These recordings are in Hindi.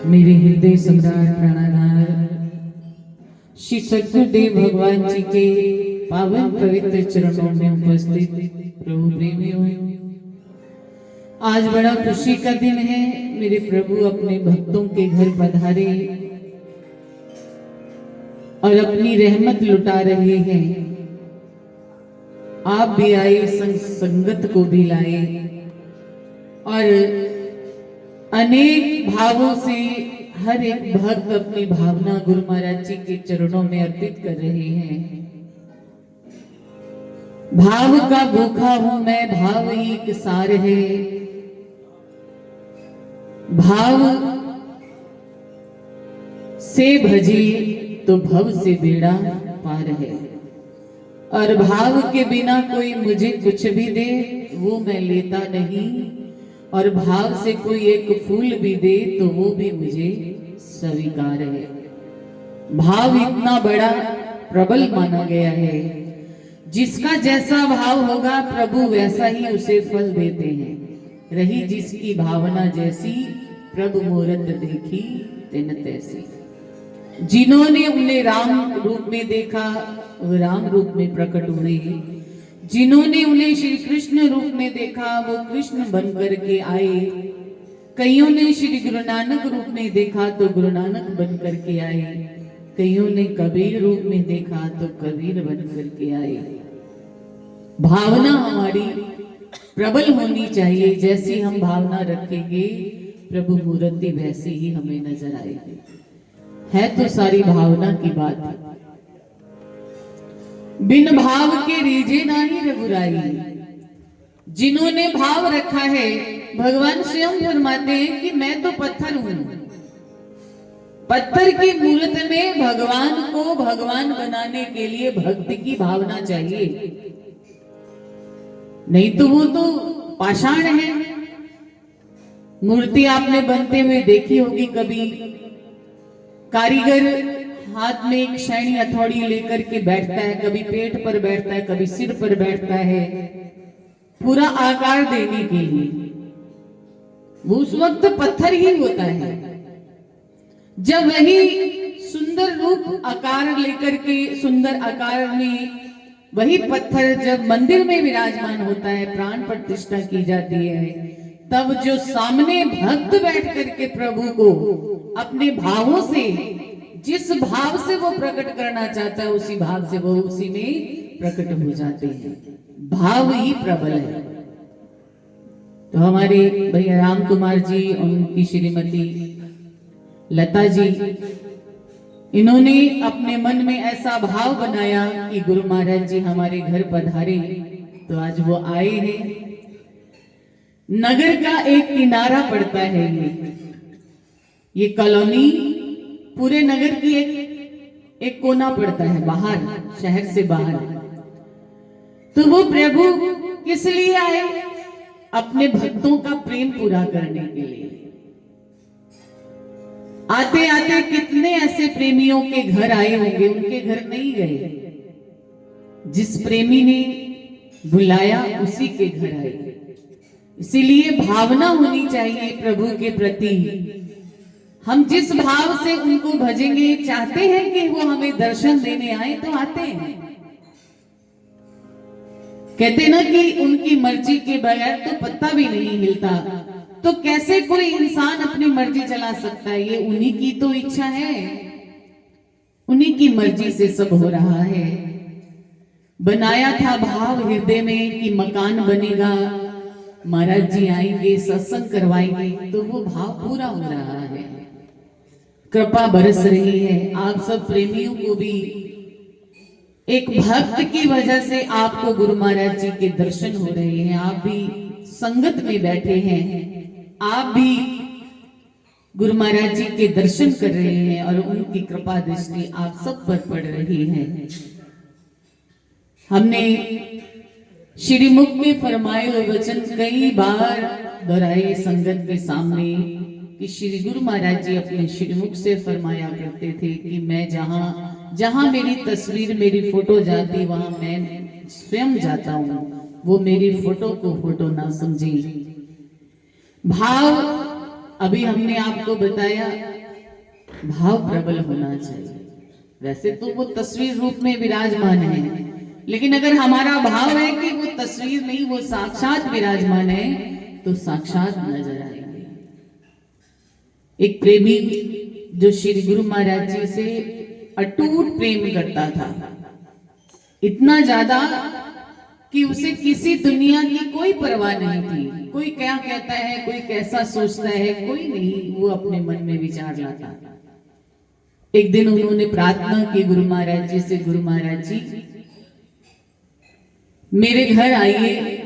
मेरे हृदय सम्राट प्राणाधार श्री सद्गुरुदेव भगवान जी के पावन पवित्र चरणों में उपस्थित प्रभु प्रेमियों, आज बड़ा खुशी का दिन है। मेरे प्रभु अपने भक्तों के घर पधारे और अपनी रहमत लुटा रहे हैं। आप भी आए, संगत को भी लाए और अनेक भावों से हर एक भक्त अपनी भावना गुरु महाराज जी के चरणों में अर्पित कर रहे हैं। भाव का भूखा हूं मैं, भाव ही एक सार है। भाव से भजे तो भव से बेड़ा पार है, और भाव के बिना कोई मुझे कुछ भी दे वो मैं लेता नहीं, और भाव से कोई एक फूल भी दे तो वो भी मुझे स्वीकार है। भाव इतना बड़ा प्रबल माना गया है, जिसका जैसा भाव होगा प्रभु वैसा ही उसे फल देते हैं। रही जिसकी भावना जैसी, प्रभु मूरत देखी तिन तैसी। जिन्होंने उन्हें राम रूप में देखा वो राम रूप में प्रकट हुए, जिन्होंने उन्हें श्री कृष्ण रूप में देखा वो कृष्ण बनकर के आए। कईयों ने श्री गुरु नानक रूप में देखा तो गुरु नानक बनकर के आए, कईयों ने कबीर रूप में देखा तो कबीर बनकर के आए। भावना हमारी प्रबल होनी चाहिए, जैसी हम भावना रखेंगे प्रभु मूर्ति वैसी ही हमें नजर आएगी। है तो सारी भावना की बात। बिन भाव के रीजे नाही रघुराई। जिन्होंने भाव रखा है, भगवान स्वयं फरमाते हैं कि मैं तो पत्थर हूं। पत्थर की मूर्त में भगवान को भगवान बनाने के लिए भक्ति की भावना चाहिए, नहीं तो वो तो पाषाण है। मूर्ति आपने बनते हुए देखी होगी कभी। कारीगर हाथ में एक शैनी हथौड़ी लेकर के बैठता है, कभी पेट पर बैठता है, कभी सिर पर बैठता है, पूरा आकार देने के लिए। वो उस वक्त पत्थर ही होता है। जब वही सुंदर रूप आकार लेकर के, सुंदर आकार में वही पत्थर जब मंदिर में विराजमान होता है, प्राण प्रतिष्ठा की जाती है, तब जो सामने भक्त बैठ करके प्रभु को अपने भावों से, जिस भाव से वो प्रकट करना चाहता है उसी भाव से वो उसी में प्रकट हो जाते हैं। भाव ही प्रबल है। तो हमारे भैया राम कुमार जी, उनकी श्रीमती लता जी, इन्होंने अपने मन में ऐसा भाव बनाया कि गुरु महाराज जी हमारे घर पधारे, तो आज वो आए हैं। नगर का एक किनारा पड़ता है ये कॉलोनी, पूरे नगर की एक कोना पड़ता है बाहर, शहर से बाहर। तो वो प्रभु किस लिए आए? अपने भक्तों का प्रेम पूरा करने के लिए। आते आते कितने ऐसे प्रेमियों के घर आए होंगे, उनके घर नहीं गए। जिस प्रेमी ने बुलाया उसी के घर आए। इसीलिए भावना होनी चाहिए प्रभु के प्रति। हम जिस भाव से उनको भजेंगे, चाहते हैं कि वो हमें दर्शन देने आए तो आते हैं। कहते ना कि उनकी मर्जी के बगैर तो पत्ता भी नहीं हिलता। तो कैसे कोई इंसान अपनी मर्जी चला सकता है? ये उन्हीं की तो इच्छा है, उन्हीं की मर्जी से सब हो रहा है। बनाया था भाव हृदय में कि मकान बनेगा, महाराज जी आएंगे, सत्संग करवाएंगे, तो वो भाव पूरा हो रहा है। कृपा बरस रही है। आप सब प्रेमियों को भी एक भक्त की वजह से आपको गुरु महाराज जी के दर्शन हो रहे हैं। आप भी संगत में बैठे हैं, आप भी गुरु महाराज जी के दर्शन कर रहे हैं और उनकी कृपा दृष्टि आप सब पर पड़ रही है। हमने श्रीमुख में फरमाए हुए वचन कई बार दोहराए संगत के सामने कि श्री गुरु महाराज जी अपने श्रीमुख से फरमाया करते थे कि मैं जहां जहां मेरी तस्वीर, मेरी फोटो जाती वहां मैं स्वयं जाता हूं, वो मेरी फोटो को फोटो ना समझे। भाव, अभी हमने आपको बताया, भाव प्रबल होना चाहिए। वैसे तो वो तस्वीर रूप में विराजमान है, लेकिन अगर हमारा भाव है कि वो तस्वीर नहीं, वो साक्षात विराजमान है, तो साक्षात नजर आएंगे। एक प्रेमी जो श्री गुरु महाराज जी से अटूट प्रेम करता था, इतना ज्यादा कि उसे किसी दुनिया की कोई परवाह नहीं थी। कोई क्या कहता है, कोई कैसा सोचता है, कोई नहीं, वो अपने मन में विचार लाता। एक दिन उन्होंने प्रार्थना की गुरु महाराज जी से, गुरु महाराज जी मेरे घर आइए,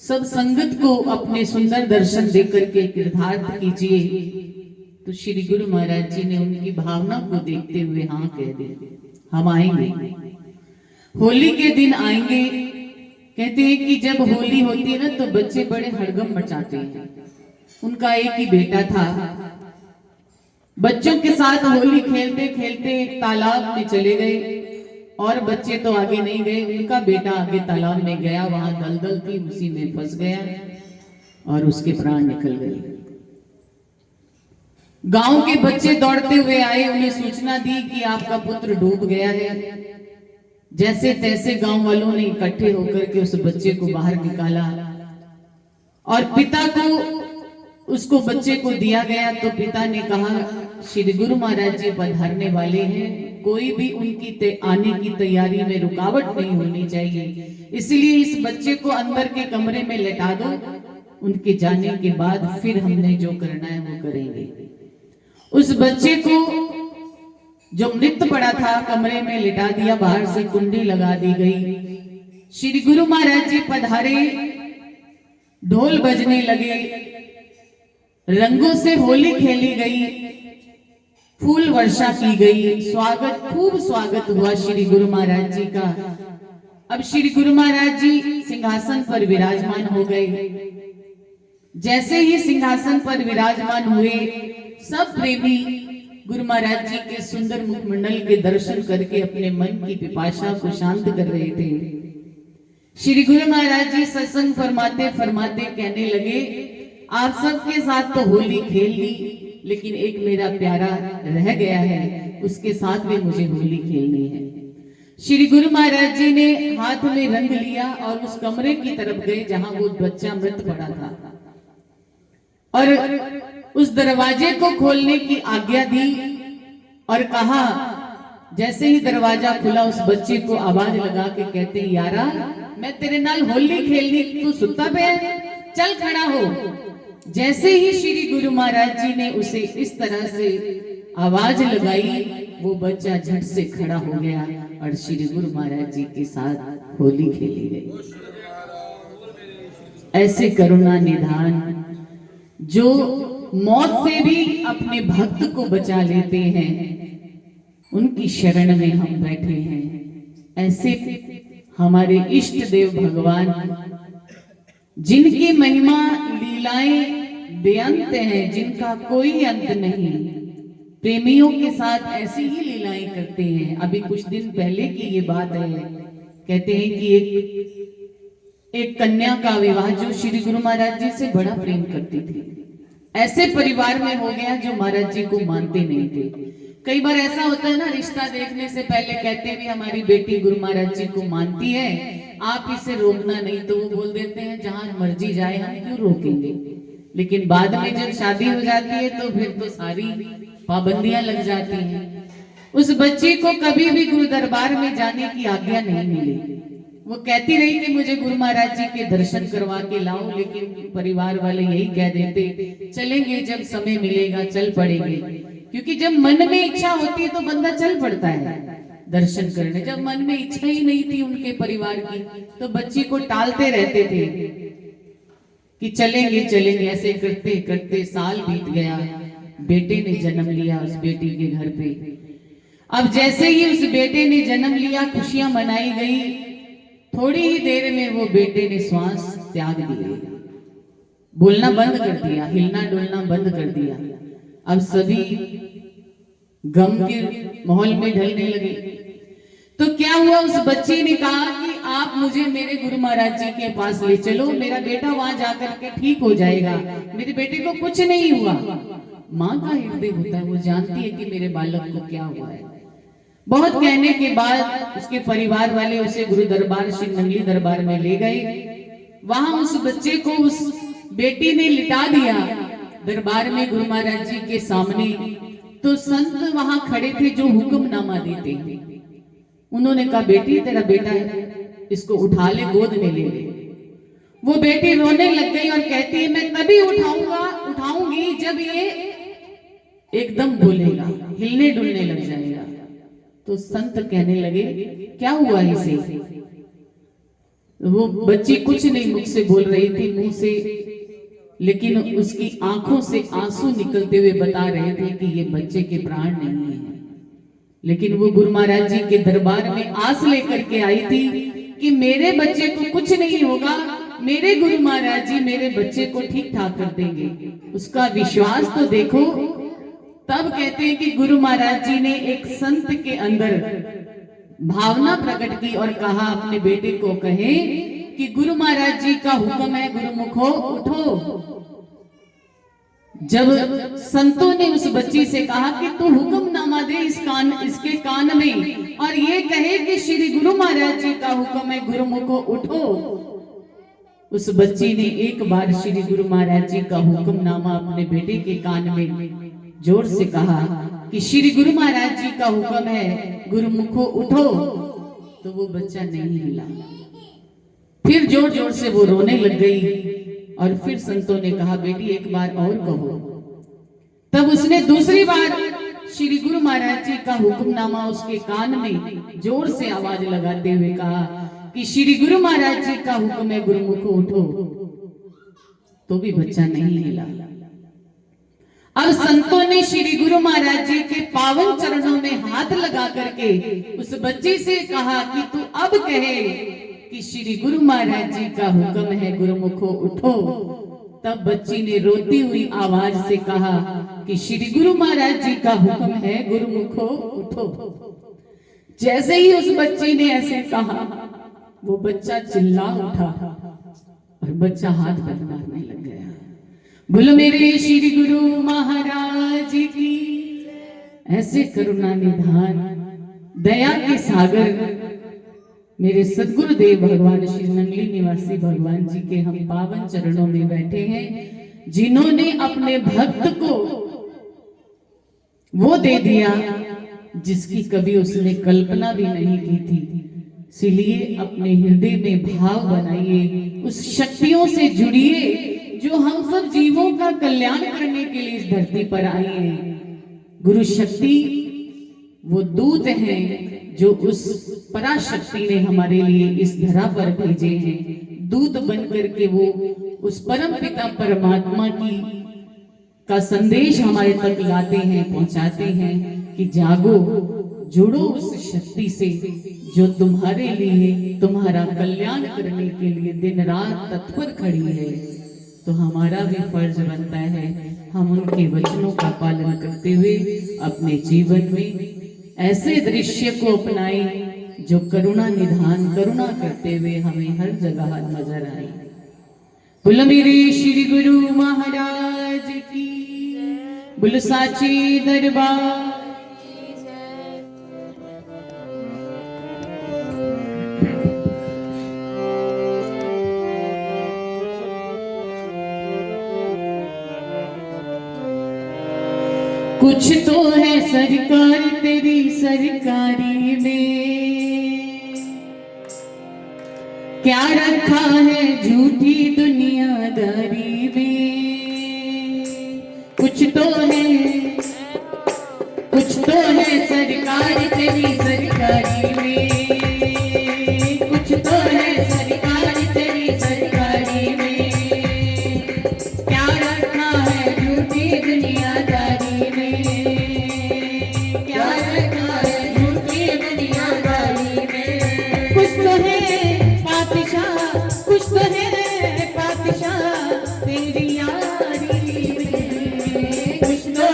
सब संगत को अपने सुंदर दर्शन देकर के कृतार्थ कीजिए। तो श्री गुरु महाराज जी ने उनकी भावना को देखते हुए हाँ कह दिया, हम आएंगे, होली के दिन आएंगे। कहते हैं कि जब होली होती है ना तो बच्चे बड़े हड़गम मचाते हैं। उनका एक ही बेटा था, बच्चों के साथ होली खेलते खेलते एक तालाब में चले गए, और बच्चे तो आगे नहीं गए, उनका बेटा आगे तालाब में गया, वहां दलदल थी, उसी में फंस गया और उसके प्राण निकल गए। गांव के बच्चे दौड़ते हुए आए, उन्हें सूचना दी कि आपका पुत्र डूब गया है। जैसे तैसे गांव वालों ने इकट्ठे होकर के उस बच्चे को बाहर निकाला और पिता को उसको बच्चे को दिया गया। तो पिता ने कहा, श्री गुरु महाराज जी पधारने वाले हैं, कोई भी उनकी आने की तैयारी में रुकावट नहीं होनी चाहिए, इसलिए इस बच्चे को अंदर के कमरे में लेटा दो, उनके जाने के बाद फिर हमने जो करना है वो करेंगे। उस बच्चे को जो मृत पड़ा था कमरे में लिटा दिया, बाहर से कुंडी लगा दी गई। श्री गुरु महाराज जी पधारे, ढोल बजने लगे, रंगों से होली खेली गई, फूल वर्षा की गई, स्वागत, खूब स्वागत हुआ श्री गुरु महाराज जी का। अब श्री गुरु महाराज जी सिंहासन पर विराजमान हो गए। जैसे ही सिंहासन पर विराजमान हुए, सब प्रेमी गुरु महाराज जी के सुंदर मुखमंडल के दर्शन करके अपने मन की पिपाशा को शांत कर रहे थे। श्री गुरु महाराज जी सत्संग फरमाते फरमाते कहने लगे, आप सबके साथ तो होली खेल ली, लेकिन एक मेरा प्यारा रह गया है, उसके साथ भी मुझे होली खेलनी है। श्री गुरु महाराज जी ने हाथ में रंग लिया और उस कमरे की तरफ गए जहां वो बच्चा मृत पड़ा था, और उस दरवाजे को खोलने की आज्ञा दी और कहा। जैसे ही दरवाजा खुला, उस बच्चे को आवाज लगा के कहते, यारा मैं तेरे नाल होली खेलनी, तू सुता पे है, चल खड़ा हो। जैसे ही श्री गुरु महाराज जी ने उसे इस तरह से आवाज लगाई, वो बच्चा झट से खड़ा हो गया और श्री गुरु महाराज जी के साथ होली खेली गई। ऐसे करुणा निधान जो मौत से भी अपने भक्त को बचा लेते हैं, उनकी शरण में हम बैठे हैं। ऐसे हमारे इष्ट देव भगवान, जिनकी महिमा लीलाएं बेअंत हैं, जिनका कोई अंत नहीं, प्रेमियों के साथ ऐसी ही लीलाएं करते हैं। अभी कुछ दिन पहले की ये बात है, कहते हैं कि एक कन्या का विवाह जो श्री गुरु महाराज जी से बड़ा प्रेम करती थी, ऐसे परिवार में हो गया जो महाराज जी को मानते नहीं थे। कई बार ऐसा होता है ना, रिश्ता देखने से पहले कहते हैं हमारी बेटी गुरु महाराज जी को मानती है, आप इसे रोकना नहीं, तो वो बोल देते हैं जहां मर्जी जाए, हम क्यों रोकेंगे। लेकिन बाद में जब शादी हो जाती है तो फिर तो सारी पाबंदियां लग जाती हैं। उस बच्ची को कभी भी गुरु दरबार में जाने की आज्ञा नहीं मिली। वो कहती रही कि मुझे गुरु महाराज जी के दर्शन करवा के लाओ, लेकिन परिवार वाले यही कह देते, चलेंगे जब समय मिलेगा चल पड़ेंगे। क्योंकि जब मन में इच्छा होती है तो बंदा चल पड़ता है दर्शन करने। जब मन में इच्छा ही नहीं थी उनके परिवार की, तो बच्ची को टालते रहते थे कि चलेंगे चलेंगे। ऐसे करते करते साल बीत गया, बेटे ने जन्म लिया उस बेटी के घर पे। अब जैसे ही उस बेटे ने जन्म लिया, खुशियां मनाई गई, थोड़ी ही देर में वो बेटे ने श्वास त्याग दिया, बोलना बंद कर दिया, हिलना डुलना बंद कर दिया। अब सभी गम के माहौल में ढलने लगे। तो क्या हुआ, उस बच्ची ने कहा कि आप मुझे मेरे गुरु महाराज जी के पास ले चलो, मेरा बेटा वहां जाकर के ठीक हो जाएगा, मेरे बेटे को कुछ नहीं हुआ। माँ का हृदय होता है, वो जानती है कि मेरे बालक को क्या हुआ है। बहुत कहने के बाद उसके परिवार वाले उसे गुरु दरबार श्री नंगली दरबार में ले गए। वहां उस बच्चे को उस बेटी ने लिटा दिया दरबार में गुरु महाराज जी के सामने। तो संत वहां खड़े थे जो हुक्मनामा देते हैं। उन्होंने कहा, बेटी तेरा बेटा है, इसको उठा ले, गोद में ले ले। वो बेटी रोने लग गई और कहती है, मैं तभी उठाऊंगी जब ये एकदम बोलेगा, हिलने डुलने लग जाएगा। तो संत कहने लगे, क्या हुआ इसे? वो बच्ची कुछ नहीं मुख से बोल रही थी, मुंह से, लेकिन उसकी आंखों से आंसू निकलते हुए बता रहे थे कि ये बच्चे के प्राण नहीं है। लेकिन वो गुरु महाराज जी के दरबार में आस लेकर के आई थी कि मेरे बच्चे को कुछ नहीं होगा, मेरे गुरु महाराज जी मेरे बच्चे को ठीक ठाक कर देंगे। उसका विश्वास तो देखो। तब कहते हैं कि गुरु महाराज जी ने एक संत के अंदर भावना प्रकट की और कहा अपने बेटे को कहे कि गुरु महाराज जी का हुक्म है, गुरुमुखो उठो। जब संतों ने उस बच्ची से कहा कि तू हुक्मनामा दे इसके कान में और ये कहे कि श्री गुरु महाराज जी का हुक्म है, गुरुमुखो उठो। उस बच्ची ने एक बार श्री गुरु महाराज जी का हुक्मनामा अपने बेटे के कान में जोर से कहा कि श्री गुरु महाराज जी का हुक्म है, गुरुमुखो उठो। तो वो बच्चा नहीं हिला। फिर जोर जोर से वो रोने लग गई और फिर संतों ने कहा, बेटी एक बार और कहो। तब उसने दूसरी बार श्री गुरु महाराज जी का हुक्मनामा उसके कान में जोर से आवाज लगाते हुए कहा कि श्री गुरु महाराज जी का हुक्म है, गुरुमुखो उठो। तो भी बच्चा नहीं हिला। अब संतों ने श्री गुरु महाराज जी के पावन चरणों में हाथ लगा करके उस बच्ची से कहा कि तू अब कहे कि श्री गुरु महाराज जी का हुक्म है, गुरुमुखो उठो। तब बच्ची ने रोती हुई आवाज से कहा कि श्री गुरु महाराज जी का हुक्म है, गुरुमुखो उठो। जैसे ही उस बच्ची ने ऐसे कहा, वो बच्चा चिल्ला उठा और बच्चा हाथ पैर मारने लग गया। बोलो मेरे श्री गुरु महाराज की। ऐसे करुणा निधान दया के सागर मेरे सदगुरुदेव भगवान श्री नंगली निवासी भगवान जी के हम पावन चरणों में बैठे हैं, जिन्होंने अपने भक्त को वो दे दिया जिसकी कभी उसने कल्पना भी नहीं की थी। इसलिए अपने हृदय में भाव बनाइए, उस शक्तियों से जुड़िए जो हम सब जीवों का कल्याण करने के लिए इस धरती पर आई हैं। गुरु शक्ति वो दूत हैं जो उस पराशक्ति ने हमारे लिए इस धरा पर भेजे हैं। दूत बनकर के वो उस परम पिता परमात्मा की का संदेश हमारे तक लाते हैं, पहुंचाते हैं कि जागो, जुड़ो उस शक्ति से जो तुम्हारे लिए, तुम्हारा कल्याण करने के लिए दिन रात तत्पर खड़ी है। तो हमारा भी फर्ज बनता है हम उनके वचनों का पालन करते हुए अपने जीवन में ऐसे दृश्य को अपनाएं जो करुणा निधान, करुणा करते हुए हमें हर जगह नजर आए। बोलो मेरे श्री गुरु महाराज की, बोलो साचे दरबार। कुछ तो है सरकार तेरी सरकारी में, क्या रखा है झूठी दुनियादारी में। कुछ तो है सरकार तेरी सरकारी में, कुछ तो है सरकार तेरी सरकारी में, क्या रखा है झूठी दुनियादारी में। तेरी यारी में कुछ तो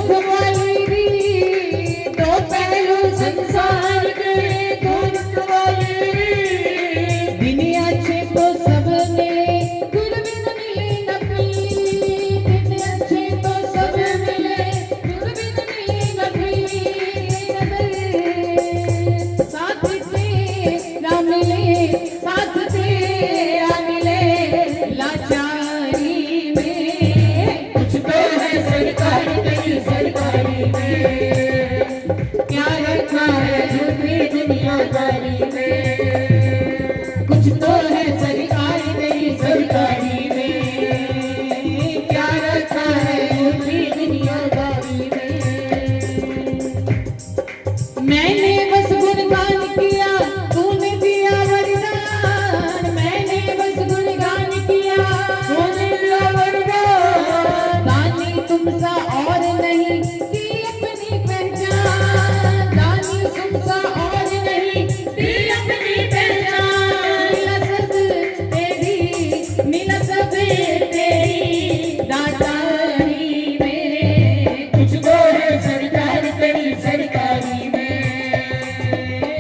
दुख वाली भी दो पहलू संसार के, दो दुख वाली भी। दिन अच्छे तो सब मिले, गुरबिन मिले न कोई। दिन अच्छे तो सब मिले, गुरबिन मिले न कोई। साथ तेरा मिले, साथ तेरा मिले, लाचारी में कुछ तो है सरकारी तेरी सरकारी में। क्या रखा है झूठी दुनियादारी में, कुछ तो है सरकारी तेरी सरकारी में। क्या रखा है झूठी दुनियादारी में। मैंने बस गुणगान किया, तूने दिया वरदान। मैंने बस गुणगान किया, तूने दिया वरदान। दानी तुमसा और नहीं की अपनी पहचान, दानी तुमसा और नहीं की अपनी पहचान। मिला सब तेरी, मिला सब तेरी दातारी में। कुछ तो है सरकार तेरी सरकारी में,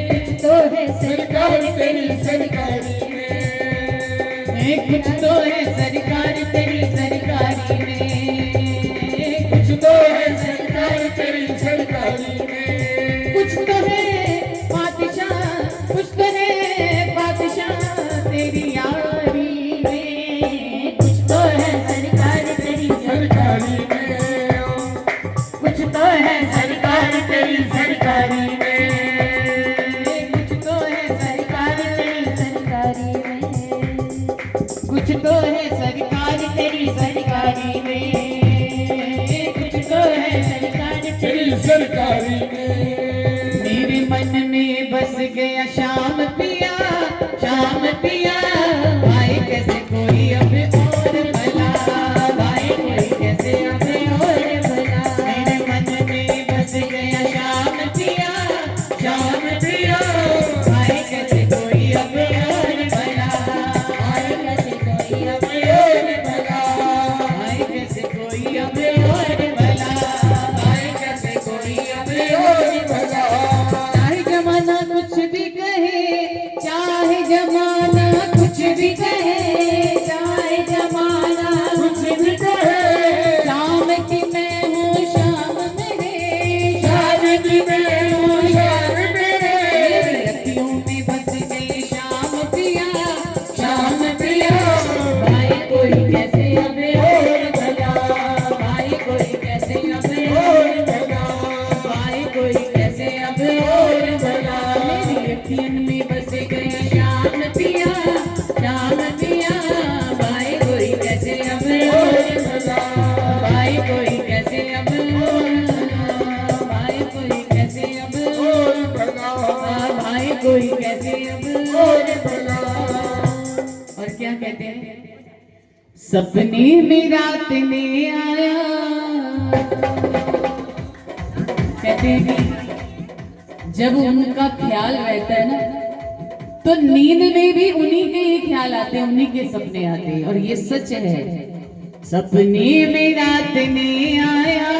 कुछ तो है सरकार तेरी सरकारी में। कुछ तो है सरकार तेरी सरकारी में, कुछ तो है सरकार तेरी सरकारी में। कुछ तो है बादशाह, कुछ तो है बादशाह तेरी यारी में। कुछ तो है सरकार तेरी सरकारी में, कुछ तो है सरकार तेरी सरकारी में। कुछ तो है सरकार तेरी सरकारी में, कुछ तो है सरकार तेरी सरकारी में। कुछ तो है सरकार तेरी सरकारी में। मेरे मन में बस गया श्याम पिया, श्याम पिया। आए कैसे कोई अब और भला, आए कोई कैसे अब और भला। मेरे मन में बस गया श्याम पिया, श्याम पिया। आए कैसे कोई अब और भला, आए कैसे कोई अब और भला। आए कैसे कोई अब और भला, आए कैसे कोई अब और भला। चाहे जमाना कुछ भी कहे, चाहे जमाना कुछ भी कहे, चाहे जमाना कुछ भी कहे। शाम की मैं हूँ शाम मेरे, शाम की मैं हूँ शाम मेरे। रतियों में बस गई शाम पिया, शाम पिया। भाई कोई कैसे अब और भला, भाई कोई कैसे अब और भला, भाई कोई कैसे अब और भला। मेरी अखियन में बस गई शाम पिया, शाम पिया। भाई कोई कैसे अब और भला, भाई कोई कैसे अब और भला। भाई कोई कैसे अब और भला, भाई कोई कैसे अब और भला। और क्या कहते हैं? सपने में रात में आया, कहते हैं कि जब उनका ख्याल रहता है ना, तो नींद में भी उन्हीं के ही ख्याल आते हैं, उन्हीं के सपने आते हैं। और ये सच है। सपने में रात में आया,